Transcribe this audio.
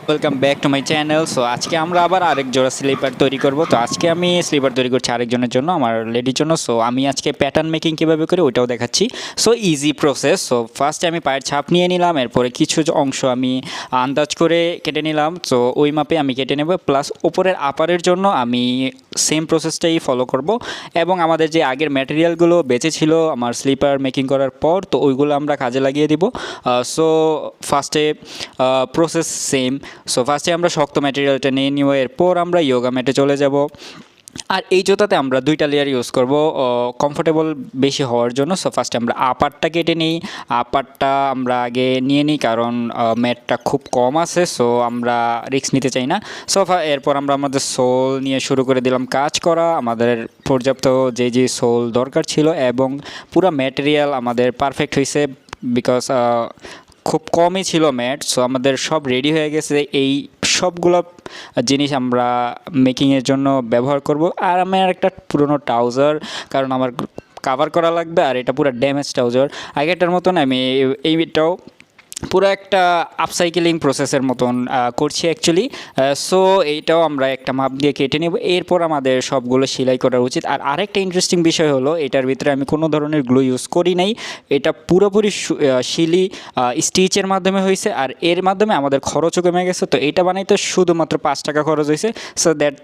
Welcome back to my channel. So আজকে আমরা আবার আরেক জোড়া স্লিপার তৈরি করব। তো আজকে আমি স্লিপার তৈরি করছি আরেকজনের জন্য, আমার লেডির জন্য। সো আমি আজকে প্যাটার্ন মেকিং কীভাবে করি ওইটাও দেখাচ্ছি। So easy process. সো ফার্স্টে আমি পায়ের ছাপ নিয়ে নিলাম, এরপরে কিছু অংশ আমি আন্দাজ করে কেটে নিলাম। সো ওই মাপে আমি কেটে নেব, প্লাস ওপরের আপারের জন্য আমি সেম প্রসেসটাই ফলো করব। এবং আমাদের যে আগের ম্যাটেরিয়ালগুলো বেঁচে ছিল আমার স্লিপার মেকিং করার পর, তো ওইগুলো আমরা কাজে লাগিয়ে দিব। সো ফার্স্টে প্রসেস সেম। সো ফার্স্টে আমরা শক্ত ম্যাটেরিয়ালটা নিয়ে নিব, এরপর আমরা ইয়োগা ম্যাটে চলে যাব। আর এই জুতাতে আমরা দুইটা লেয়ার ইউজ করব কমফোর্টেবল বেশি হওয়ার জন্য। সো ফার্স্টে আমরা আপারটা কেটে নিই। আপারটা আমরা আগে নিয়ে নিই, কারণ ম্যাটটা খুব কম আছে, সো আমরা রিস্ক নিতে চাই না। সো এরপর আমরা আমাদের সোল নিয়ে শুরু করে দিলাম কাজ করা। আমাদের পর্যাপ্ত যে সোল দরকার ছিল এবং পুরো ম্যাটেরিয়াল আমাদের পারফেক্ট হয়েছে, বিকজ খুব কমই ছিল ম্যাট। সো আমাদের সব রেডি হয়ে গেছে। এই সবগুলো জিনিস আমরা মেকিংয়ের জন্য ব্যবহার করব। আর আমার একটা পুরনো ট্রাউজার, কারণ আমার কাভার করা লাগবে, আর এটা পুরো ড্যামেজ ট্রাউজার। আগেরটার মতন আমি এইটাও পুরো একটা আপসাইকেলিং প্রসেসের মতন করছি অ্যাকচুয়ালি। সো এইটাও আমরা একটা মাপ দিয়ে কেটে নেব, এরপর আমাদের সবগুলো সেলাই করা উচিত। আর আরেকটা ইন্টারেস্টিং বিষয় হলো, এটার ভিতরে আমি কোনো ধরনের গ্লু ইউজ করি নাই। এটা পুরোপুরি শিলি স্টিচের মাধ্যমে হয়েছে, আর এর মাধ্যমে আমাদের খরচও কমে গেছে। তো এটা বানাইতে শুধুমাত্র 5 টাকা খরচ হয়েছে। So that